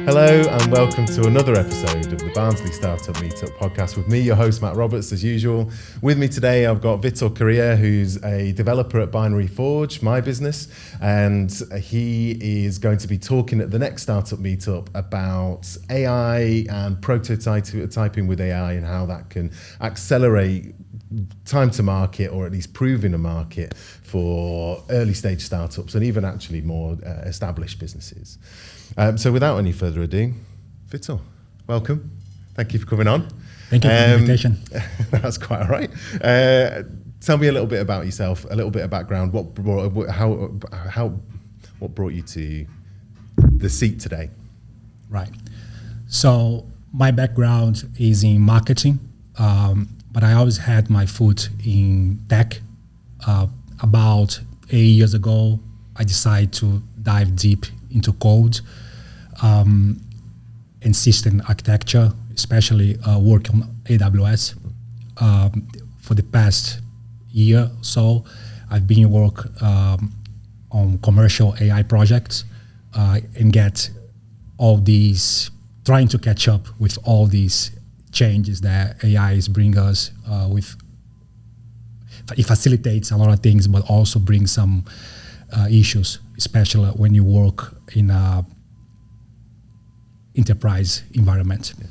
Hello and welcome to another episode of the Barnsley StartUp MeetUp podcast with me, your host Matt Roberts, as usual. With me today I've got Vitor Correa, who's a developer at Binary Forge, my business, and he is going to be talking at the next Startup MeetUp about AI and prototyping with AI and how that can accelerate time to market, or at least proving a market for early stage startups and even actually more established businesses. So without any further ado, Vitor, welcome. Thank you for coming on. Thank you for the invitation. That's quite all right. Tell me a little bit about yourself, a little bit of background. What brought you to the seat today? Right. So my background is in marketing, but I always had my foot in tech. About 8 years ago, I decided to dive deep into code and system architecture, especially work on AWS. For the past year or so, I've been work on commercial AI projects and get all these, trying to catch up with all these changes that AI is bringing us with. It facilitates a lot of things, but also brings some issues, especially when you work in a enterprise environment. Yeah.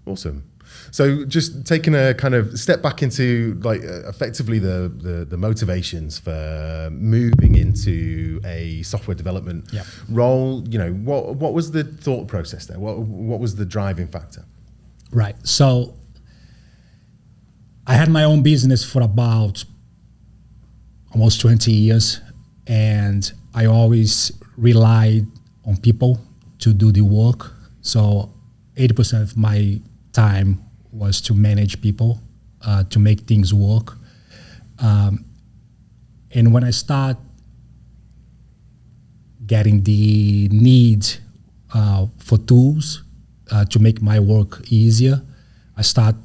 Awesome. So just taking a kind of step back into like effectively the motivations for moving into a software development role, you know, what was the thought process there? What was the driving factor? Right. So I had my own business for about almost 20 years, and I always relied on people to do the work. So 80% of my time was to manage people, to make things work. And when I start getting the need for tools to make my work easier, I start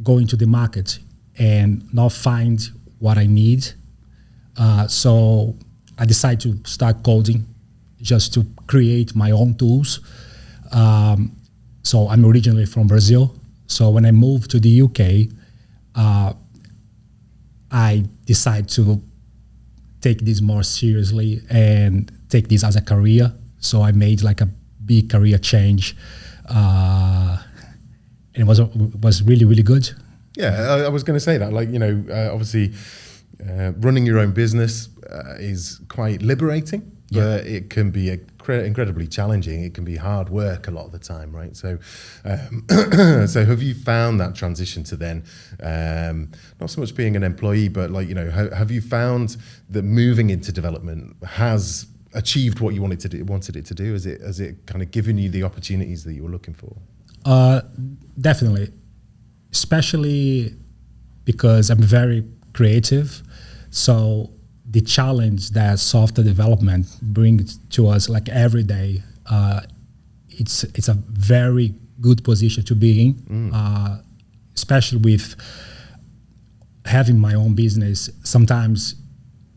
going to the market and not find what I need. So I decided to start coding just to create my own tools. So I'm originally from Brazil. So when I moved to the UK, I decided to take this more seriously and take this as a career. So I made like a big career change. And it was really, really good. Yeah, I was going to say that. Like, you know, obviously, running your own business is quite liberating, but it can be incredibly challenging. It can be hard work a lot of the time, right? So, so have you found that transition to then, not so much being an employee, but like, you know, have you found that moving into development has achieved what you wanted it to do? Has it kind of given you the opportunities that you were looking for? Definitely, especially because I'm very creative. So the challenge that software development brings to us, like every day, it's a very good position to be in, especially with having my own business. Sometimes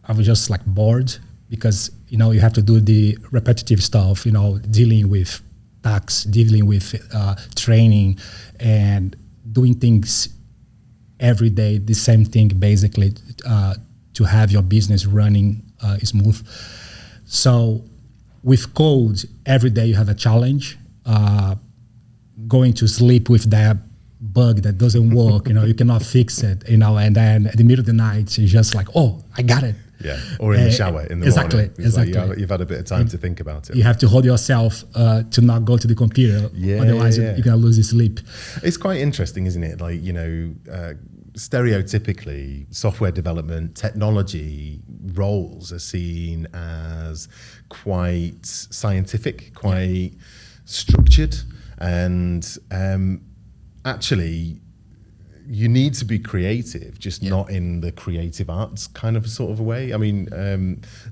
I was just like bored because, you know, you have to do the repetitive stuff, you know, dealing with tax, dealing with training and doing things every day, the same thing basically to have your business running smooth. So with code, every day you have a challenge. Going to sleep with that bug that doesn't work, you know, you cannot fix it, you know, and then at the middle of the night, it's just like, oh, I got it. Yeah, or in the shower in the morning. Exactly. Like you've had a bit of time to think about it. You have to hold yourself to not go to the computer, otherwise you're going to lose your sleep. It's quite interesting, isn't it? Like, you know, stereotypically, software development, technology roles are seen as quite scientific, quite structured, and actually, you need to be creative, just not in the creative arts kind of sort of a way. I mean,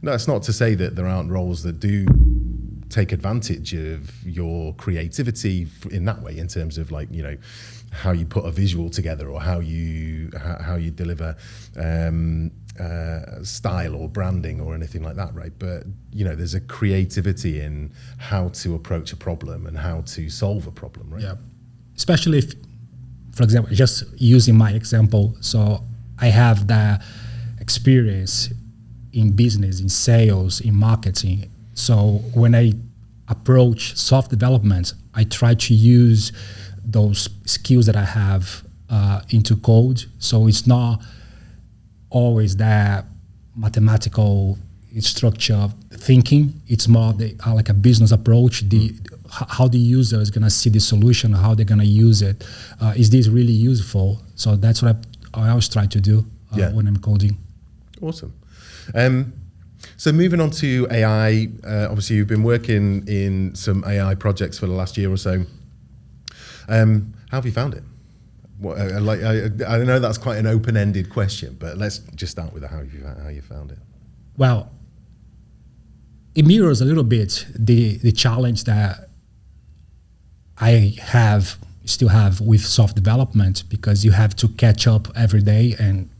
no, it's not to say that there aren't roles that do take advantage of your creativity in that way, in terms of like, you know, how you put a visual together or how you deliver style or branding or anything like that, right? But there's a creativity in how to approach a problem and how to solve a problem, right? Yeah, especially if, for example, just using my example, so I have the experience in business, in sales, in marketing. So when I approach soft development, I try to use those skills that I have into code. So it's not always that mathematical structure thinking. It's more like a business approach. How the user is going to see the solution, how they're going to use it. Is this really useful? So that's what I always try to do when I'm coding. Awesome. So moving on to AI, obviously you've been working in some AI projects for the last year or so. How have you found it? I know that's quite an open-ended question, but let's just start with how you found it. Well, it mirrors a little bit the challenge that I still have with soft development, because you have to catch up every day, and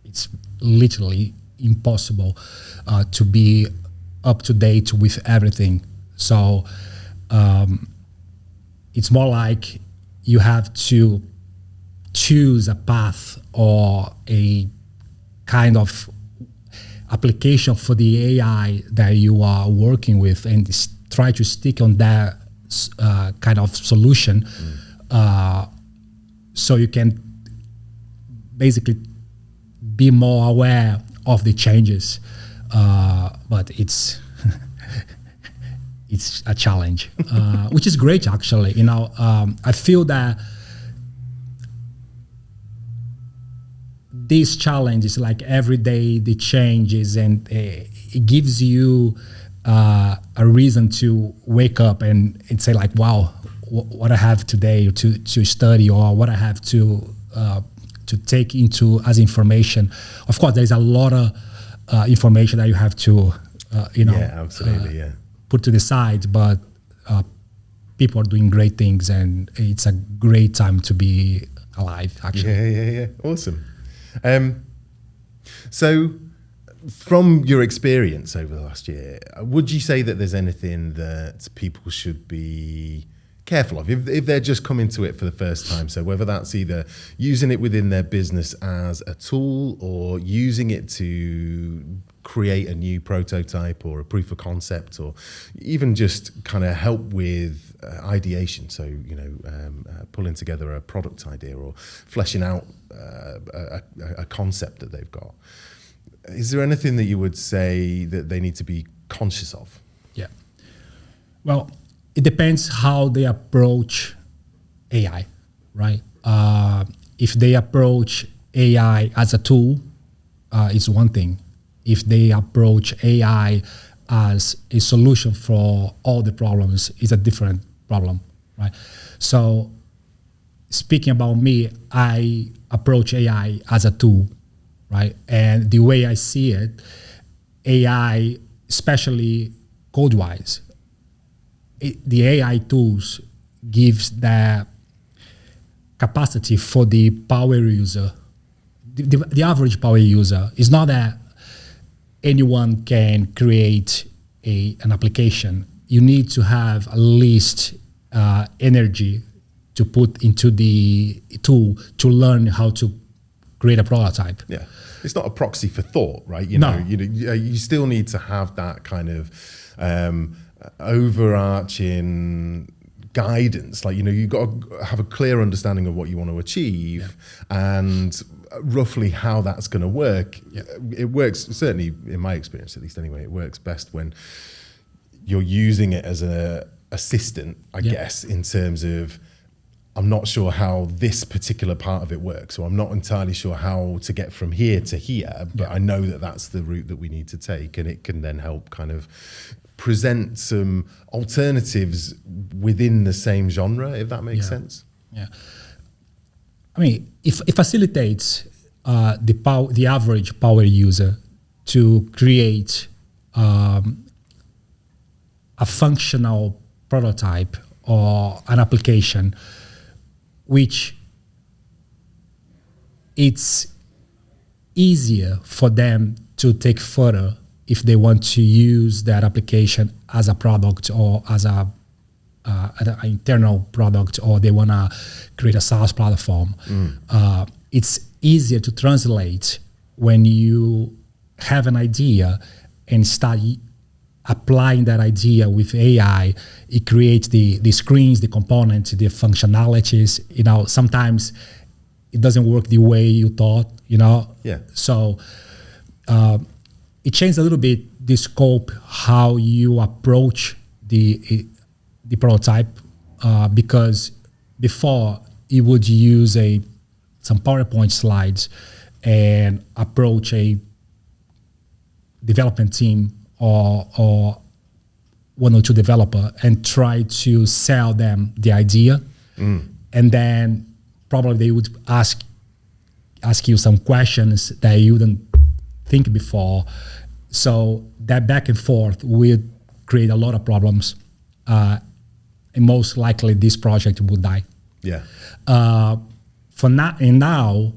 it's literally impossible to be up to date with everything. So it's more like you have to choose a path or a kind of application for the AI that you are working with, and try to stick on that kind of solution, so you can basically be more aware of the changes. But it's it's a challenge, which is great actually. I feel that this challenge is like every day the changes, and it gives you a reason to wake up and say like, wow, what I have today to study, or what I have to take into as information. Of course, there's a lot of information that you have to put to the side, but people are doing great things, and it's a great time to be alive actually. Yeah. Awesome. So from your experience over the last year, would you say that there's anything that people should be careful of if they're just coming to it for the first time? So whether that's either using it within their business as a tool, or using it to create a new prototype or a proof of concept, or even just kind of help with ideation. So, pulling together a product idea or fleshing out a concept that they've got. Is there anything that you would say that they need to be conscious of? Yeah. Well, it depends how they approach AI, right? If they approach AI as a tool, it's one thing. If they approach AI as a solution for all the problems, it's a different problem, right? So speaking about me, I approach AI as a tool, right? And the way I see it, AI, especially code-wise, the AI tools gives the capacity for the power user. The average power user is not that anyone can create an application. You need to have at least energy to put into the tool to learn how to create a prototype. Yeah, it's not a proxy for thought, right? You still need to have that kind of overarching guidance. Like, you've got to have a clear understanding of what you want to achieve, and roughly how that's going to work. It works, certainly in my experience at least anyway, it works best when you're using it as an assistant, I guess, in terms of, I'm not sure how this particular part of it works, or I'm not entirely sure how to get from here to here, but I know that that's the route that we need to take, and it can then help kind of present some alternatives within the same genre, if that makes sense. Yeah. I mean, it facilitates the average power user to create a functional prototype or an application which it's easier for them to take further if they want to use that application as a product or as an internal product, or they want to create a SaaS platform. It's easier to translate when you have an idea and start applying that idea with AI. It creates the screens, the components, the functionalities. Sometimes it doesn't work the way you thought. Yeah. So it changed a little bit the scope how you approach the prototype, because before you would use some PowerPoint slides and approach a development team or one or two developer and try to sell them the idea, and then probably they would ask you some questions that you wouldn't think before. So that back and forth will create a lot of problems, and most likely this project would die. Yeah. Now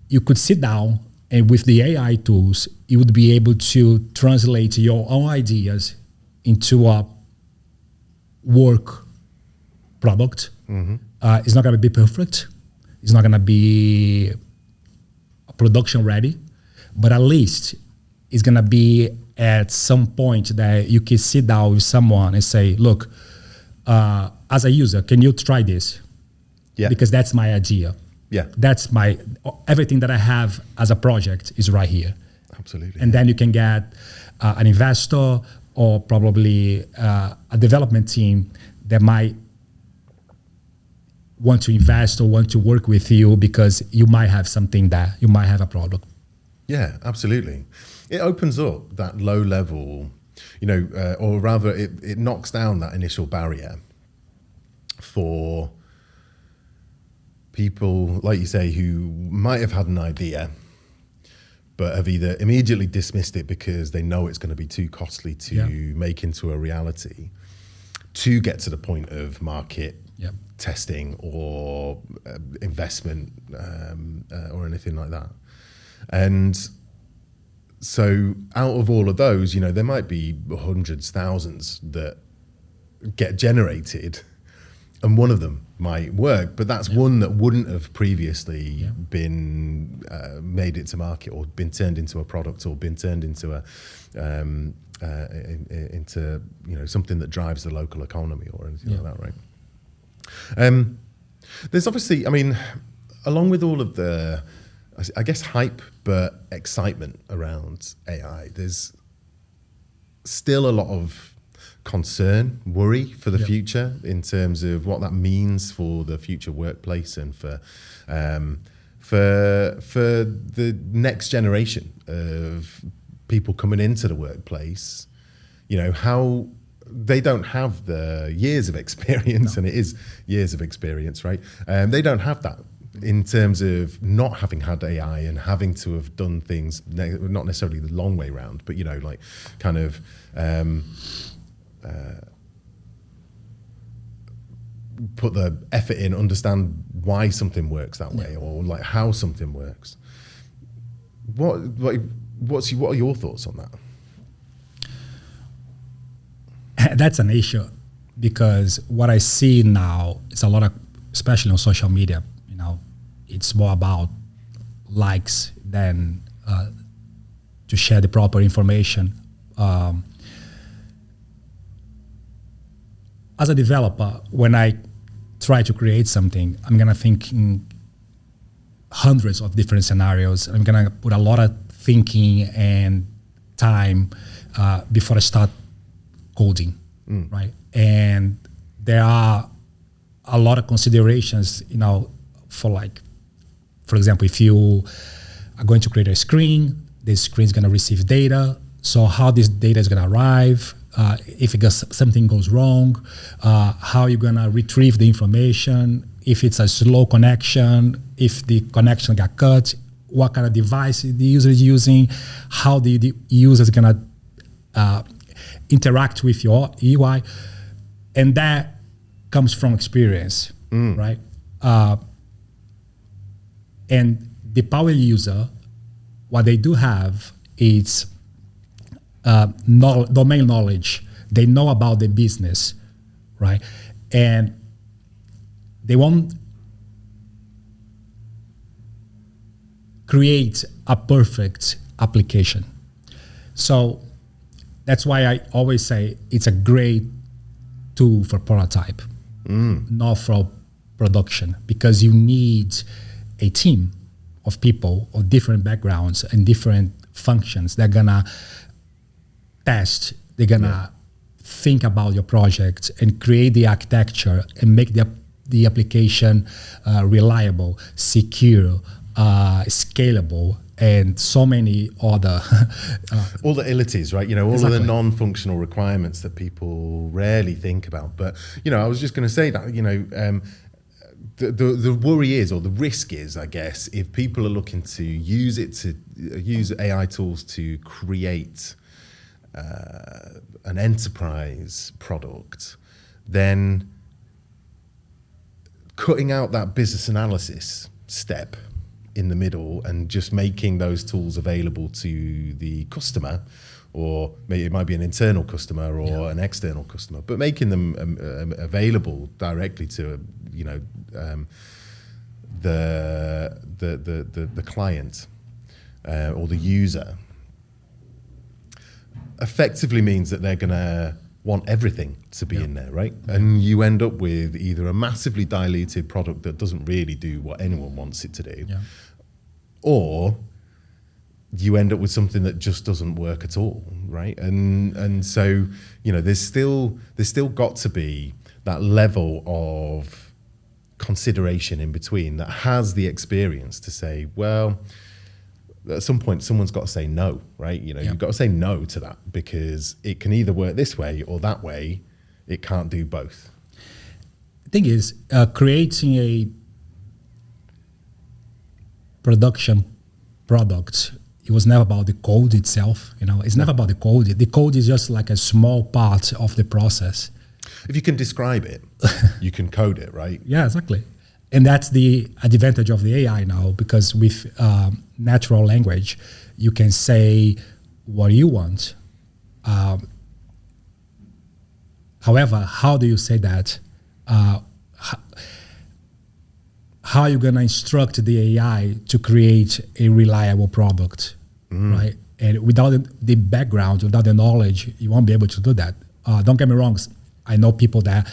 you could sit down, and with the AI tools, you would be able to translate your own ideas into a work product. It's not going to be perfect. It's not going to be production ready, but at least it's going to be at some point that you can sit down with someone and say, look, as a user, can you try this? Yeah. Because that's my idea. Yeah. That's everything that I have as a project is right here. Absolutely. And then you can get an investor or probably a development team that might want to invest or want to work with you because you might have something there. You might have a product. Yeah, absolutely. It opens up that low level, or rather it knocks down that initial barrier for people, like you say, who might have had an idea but have either immediately dismissed it because they know it's going to be too costly to make into a reality, to get to the point of market testing or investment or anything like that. And so out of all of those, there might be hundreds, thousands that get generated, and one of them might work, but that's one that wouldn't have previously been made it to market, or been turned into a product, or been turned into into something that drives the local economy or anything like that, right? There's obviously, along with all of the, I guess, hype but excitement around AI, there's still a lot of concern, worry for the future in terms of what that means for the future workplace and for the next generation of people coming into the workplace. How they don't have the years of experience, and it is years of experience, right? They don't have that in terms of not having had AI and having to have done things, not necessarily the long way round, but kind of put the effort in, understand why something works that way, or how something works. What are your thoughts on that? That's an issue, because what I see now is a lot of, especially on social media, it's more about likes than to share the proper information. As a developer, when I try to create something, I'm going to think in hundreds of different scenarios. I'm going to put a lot of thinking and time before I start coding, right? And there are a lot of considerations, for example, if you are going to create a screen, this screen is going to receive data. So how this data is going to arrive, if something goes wrong, how you're going to retrieve the information, if it's a slow connection, if the connection got cut, what kind of device the user is using, how the user is going to interact with your UI. And that comes from experience, right? And the power user, what they do have is domain knowledge. They know about the business, right? And they won't create a perfect application. So that's why I always say it's a great tool for prototype, not for production, because you need a team of people of different backgrounds and different functions. They're gonna test, they're gonna think about your project and create the architecture and make the application reliable, secure, scalable, and so many other all the illities, right? All of the non-functional requirements that people rarely think about. But I was just going to say that the worry is, or the risk is, I guess, if people are looking to use AI tools to create an enterprise product, then cutting out that business analysis step in the middle and just making those tools available to the customer, or maybe it might be an internal customer or an external customer, but making them available directly to the client or the user, effectively means that they're going to want everything to be in there, right? And you end up with either a massively diluted product that doesn't really do what anyone wants it to do, or you end up with something that just doesn't work at all, right? And so there's still got to be that level of consideration in between that has the experience to say, well, at some point someone's got to say no, right? You've got to say no to that, because it can either work this way or that way. It can't do both. The thing is, creating a production product, it was never about the code itself. It's never about the code. The code is just like a small part of the process. If you can describe it, you can code it, right? Yeah, exactly. And that's the advantage of the AI now, because with natural language, you can say what you want. However, how do you say that? How are you going to instruct the AI to create a reliable product, right? And without the background, without the knowledge, you won't be able to do that. Don't get me wrong. I know people that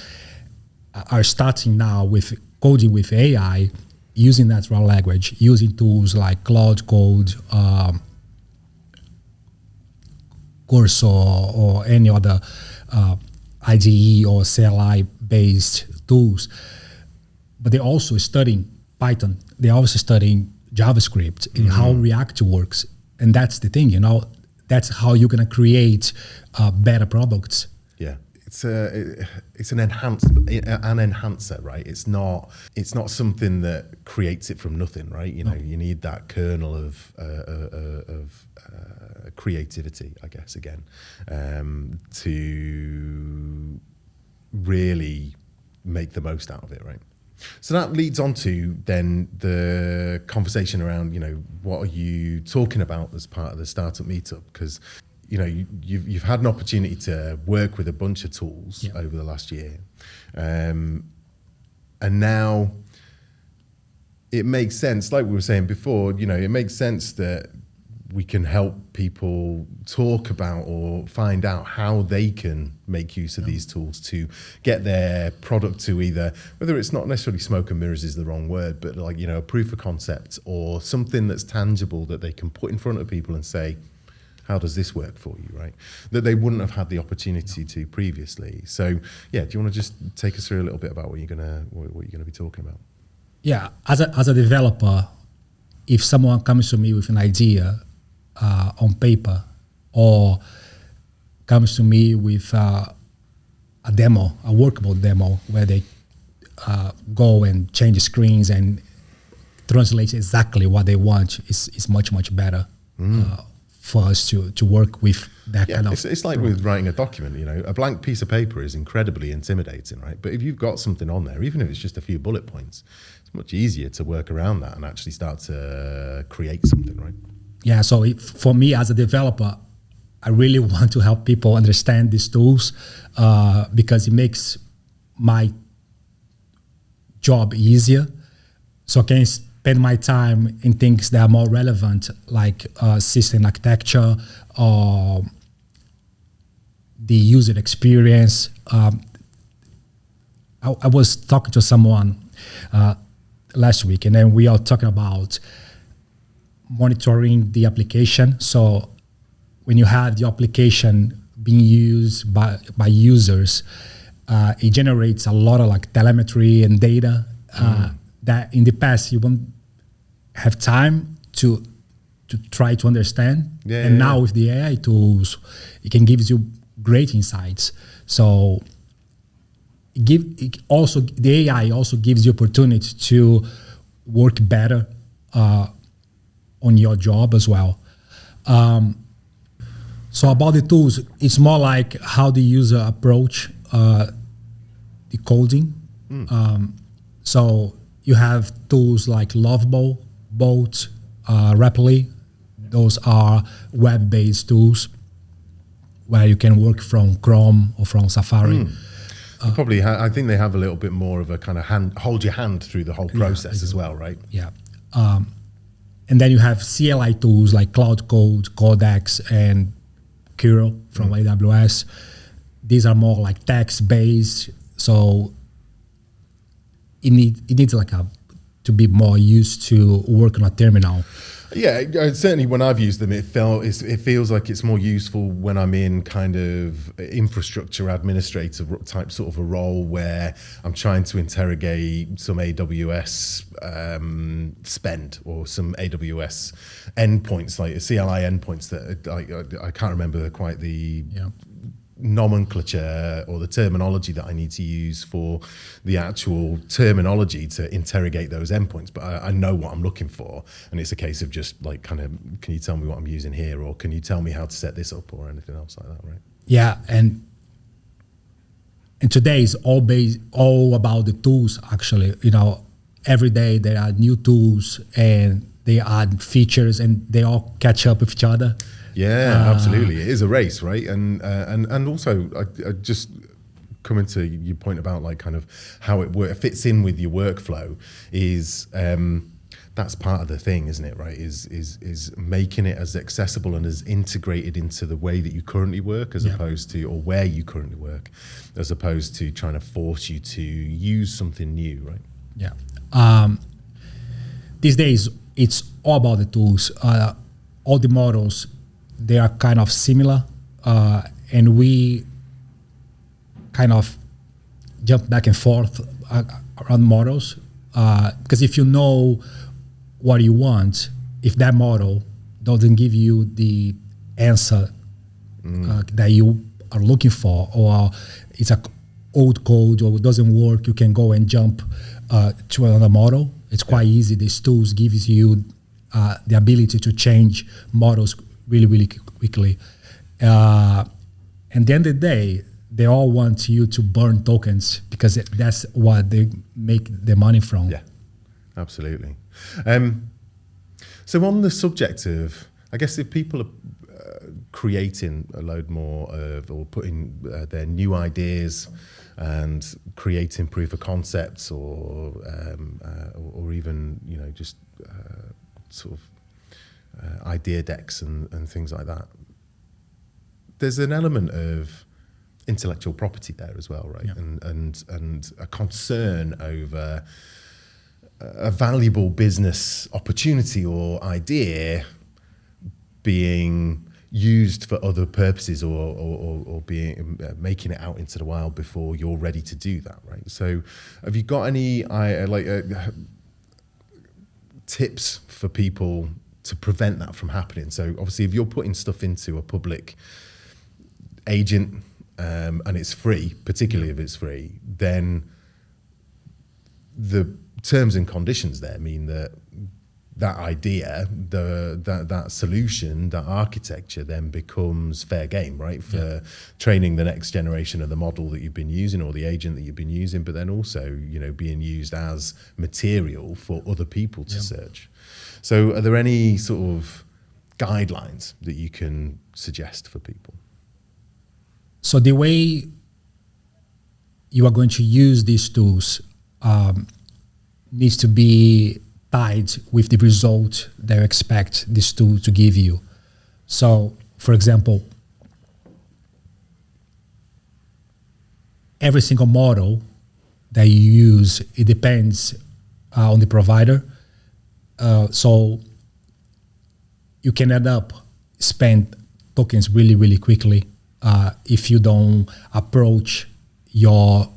are starting now with coding with AI, using natural language, using tools like Cloud Code, Cursor, or any other IDE or CLI-based tools. But they're also studying Python. They're also studying JavaScript and how React works. And that's the thing, that's how you're going to create better products. Yeah. It's an enhancer, right? It's not something that creates it from nothing, right? You need that kernel of creativity, I guess, again, to really make the most out of it, right? So that leads on to then the conversation around, what are you talking about as part of the Startup Meetup? Because you've had an opportunity to work with a bunch of tools over the last year, and now it makes sense, like we were saying before, it makes sense that we can help people talk about or find out how they can make use of these tools to get their product to either, whether it's not necessarily smoke and mirrors is the wrong word, but like, a proof of concept or something that's tangible that they can put in front of people and say, how does this work for you, right? That they wouldn't have had the opportunity to previously. So, do you want to just take us through a little bit about what you're gonna be talking about? Yeah, as a developer, if someone comes to me with an idea on paper, or comes to me with a demo, a workable demo, where they go and change the screens and translate exactly what they want, is much, much better. For us to work with that kind of... It's like with writing a document, a blank piece of paper is incredibly intimidating, right? But if you've got something on there, even if it's just a few bullet points, it's much easier to work around that and actually start to create something, right? Yeah, so for me as a developer, I really want to help people understand these tools because it makes my job easier. So I can spend my time in things that are more relevant, like system architecture or the user experience. I was talking to someone last week, and then we are talking about monitoring the application. So when you have the application being used by users, it generates a lot of like telemetry and data that in the past you won't have time to try to understand. Now with the AI tools, it can give you great insights. So the AI also gives you opportunity to work better on your job as well. So about the tools, it's more like how the user approach the coding. So you have tools like Lovable, Bolt, Rapidly. Those are web-based tools where you can work from Chrome or from Safari. Probably, I think they have a little bit more of a kind of hold your hand through the whole process as well, right? Yeah. And then you have CLI tools like Cloud Code, Codex, and Kiro from AWS. These are more like text-based, so it needs like to be more used to work on a terminal. Yeah, certainly when I've used them, it feels like it's more useful when I'm in kind of infrastructure administrator type sort of a role where I'm trying to interrogate some AWS spend or some AWS endpoints, like CLI endpoints that I can't remember quite the nomenclature or the terminology that I need to use for the actual terminology to interrogate those endpoints, but I know what I'm looking for, and it's a case of just like kind of, can you tell me what I'm using here, or can you tell me how to set this up, or anything else like that, right? Yeah, and today is all about the tools. Actually, every day there are new tools and they add features and they all catch up with each other. Yeah, absolutely. It is a race, right? And also, I just coming to your point about like kind of how it fits in with your workflow is that's part of the thing, isn't it? Right? Is making it as accessible and as integrated into the way that you currently work, as opposed to, or where you currently work, as opposed to trying to force you to use something new, right? Yeah. These days, it's all about the tools. All the models, they are kind of similar, and we kind of jump back and forth around models, because if you know what you want, if that model doesn't give you the answer that you are looking for, or it's a old code or it doesn't work, you can go and jump to another model. It's quite easy. These tools gives you the ability to change models really, really quickly. And at the end of the day, they all want you to burn tokens because that's what they make their money from. Yeah, absolutely. So on the subject of, I guess if people are creating a load more of, or putting their new ideas and creating proof of concepts, or even just sort of idea decks and things like that, there's an element of intellectual property there as well, right? Yeah. And a concern over a valuable business opportunity or idea being used for other purposes, or being making it out into the wild before you're ready to do that, right? So have you got any tips for people to prevent that from happening? So obviously, if you're putting stuff into a public agent and it's free, particularly if it's free, then the terms and conditions there mean that that idea, that solution, that architecture then becomes fair game, right? For training the next generation of the model that you've been using or the agent that you've been using, but then also, being used as material for other people to search. So are there any sort of guidelines that you can suggest for people? So the way you are going to use these tools needs to be tied with the result that you expect this tool to give you. So, for example, every single model that you use, it depends on the provider. So you can end up spend tokens really, really quickly if you don't approach your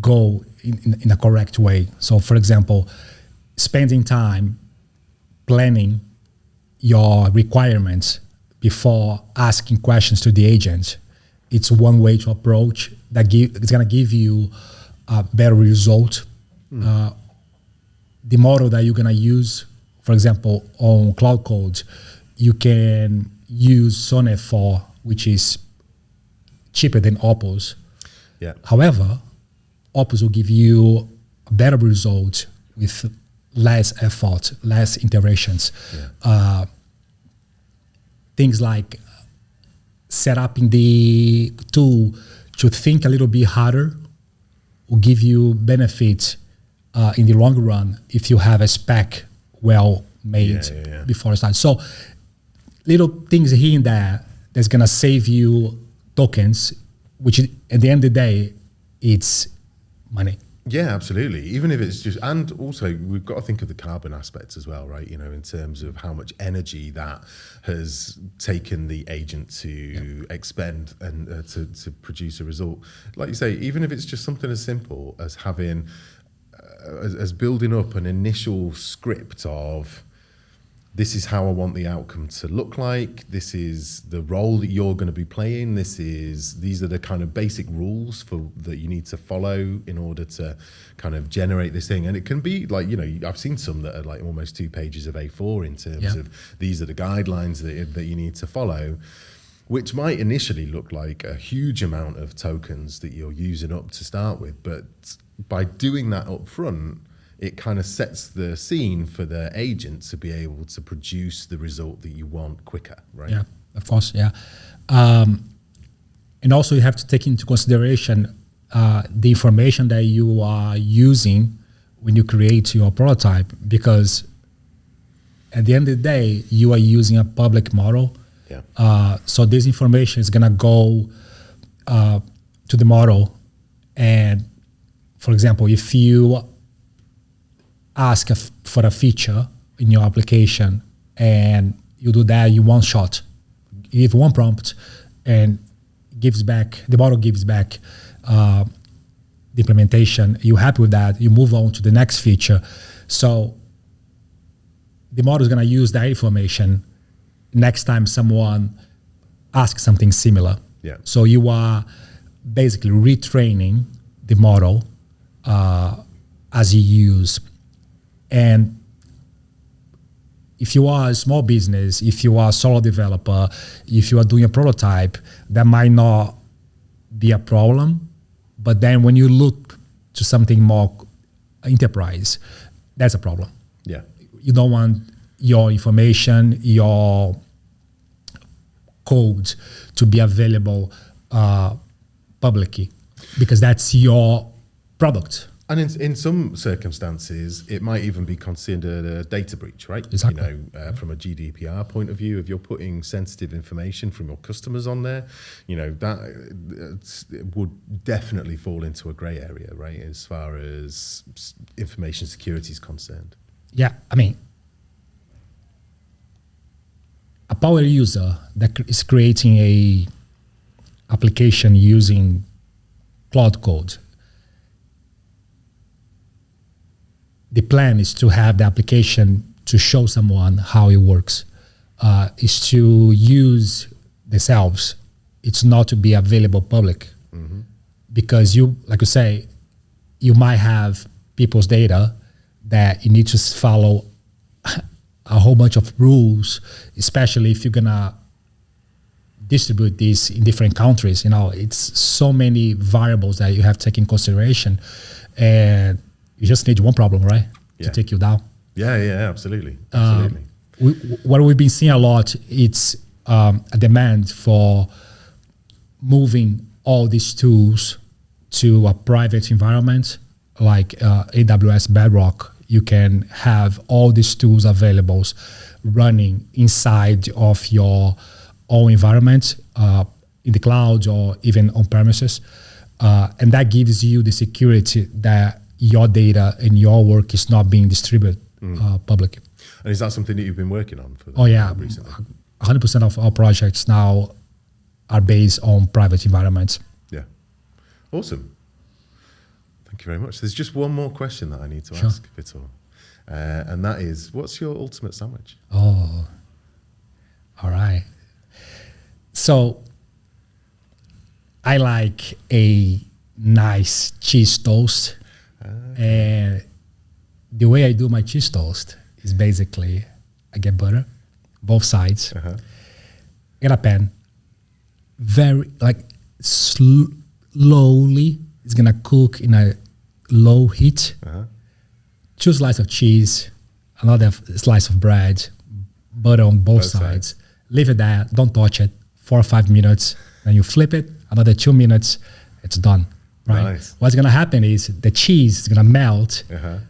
goal in a correct way. So, for example, spending time planning your requirements before asking questions to the agent, it's one way to approach that. It's going to give you a better result. The model that you're going to use, for example, on Cloud Code, you can use Sonnet 4, which is cheaper than Opus. Yeah. However, Opus will give you a better result with less effort, less iterations. Things like set up in the tool to think a little bit harder will give you benefit in the long run if you have a spec well made before start. So little things here and there that's gonna save you tokens, which at the end of the day, it's money. Yeah, absolutely. Even if it's just, and also we've got to think of the carbon aspects as well, right? In terms of how much energy that has taken the agent to expend and to produce a result. Like you say, even if it's just something as simple as having, as building up an initial script of, this is how I want the outcome to look like. This is the role that you're going to be playing. These are the kind of basic rules that you need to follow in order to kind of generate this thing. And it can be like, I've seen some that are like almost 2 pages of A4 in terms of these are the guidelines that you need to follow, which might initially look like a huge amount of tokens that you're using up to start with. But by doing that up front, it kind of sets the scene for the agent to be able to produce the result that you want quicker, right? Yeah, of course, yeah. And also you have to take into consideration the information that you are using when you create your prototype, because at the end of the day, you are using a public model. Yeah. So this information is gonna go to the model. And for example, if you ask for a feature in your application and you do that, you one shot, you give one prompt and the model gives back the implementation. You're happy with that, you move on to the next feature. So the model is going to use that information next time someone asks something similar. Yeah. So you are basically retraining the model as you use. And if you are a small business, if you are a solo developer, if you are doing a prototype, that might not be a problem. But then when you look to something more enterprise, that's a problem. Yeah. You don't want your information, your code to be available publicly, because that's your product. And in some circumstances, it might even be considered a data breach, right? Exactly. From a GDPR point of view, if you're putting sensitive information from your customers on there, that it would definitely fall into a grey area, right? As far as information security is concerned. Yeah, I mean, a power user that is creating a application using Cloud Code, the plan is to have the application to show someone how it works, is to use themselves. It's not to be available public, because like you say, you might have people's data that you need to follow a whole bunch of rules, especially if you're gonna distribute this in different countries. It's so many variables that you have to take in consideration, and you just need one problem, right, to take you down. Yeah, absolutely. What we've been seeing a lot, it's a demand for moving all these tools to a private environment like AWS Bedrock. You can have all these tools available running inside of your own environment, in the cloud or even on premises. And that gives you the security that your data and your work is not being distributed public. And is that something that you've been working on for recently? 100% of our projects now are based on private environments. Yeah. Awesome. Thank you very much. There's just one more question that I need to ask, Vitor. And that is, what's your ultimate sandwich? Oh, all right. So I like a nice cheese toast. And the way I do my cheese toast is basically I get butter, both sides, in a pan, very slowly. It's gonna cook in a low heat. 2 slices of cheese, another slice of bread, butter on both sides. Leave it there, don't touch it, 4 or 5 minutes. Then you flip it, another 2 minutes, it's done. Right. Nice. What's gonna happen is the cheese is gonna melt,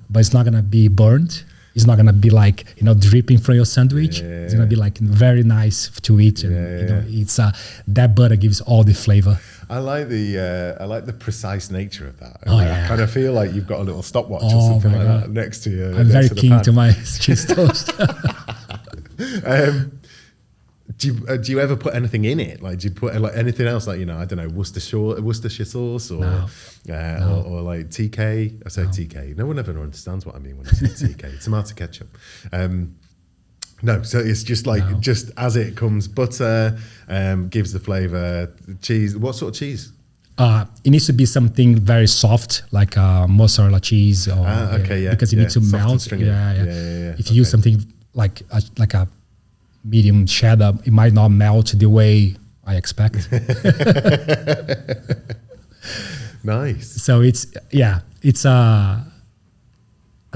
but it's not gonna be burnt. It's not gonna be dripping from your sandwich. It's gonna be very nice to eat, and it's that butter gives all the flavor. I like the precise nature of that. I kind of feel like you've got a little stopwatch or something like that next to you. I'm very keen to my cheese toast. Do you ever put anything in it? Do you put anything else? I don't know, Worcestershire sauce or TK? I say TK. No one ever understands what I mean when I say TK. Tomato ketchup. No, so it's just just as it comes, butter gives the flavor. Cheese. What sort of cheese? It needs to be something very soft, like mozzarella cheese, or because you need to melt. If you use something like a medium cheddar, it might not melt the way I expect. Nice. So it's a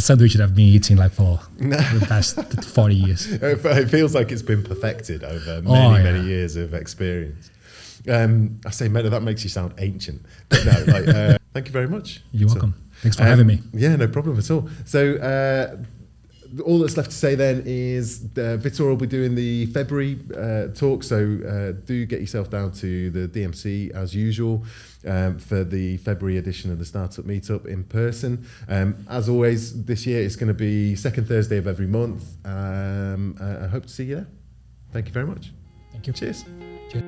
sandwich that I've been eating for the past 40 years. It feels like it's been perfected over many years of experience. I say, Meta, that makes you sound ancient. But no, thank you very much. You're welcome. Thanks for having me. Yeah, no problem at all. So all that's left to say then is Vitor will be doing the February talk, so do get yourself down to the DMC as usual for the February edition of the Startup Meetup in person. As always, this year it's going to be second Thursday of every month. I hope to see you there. Thank you very much. Thank you. Cheers. Cheers.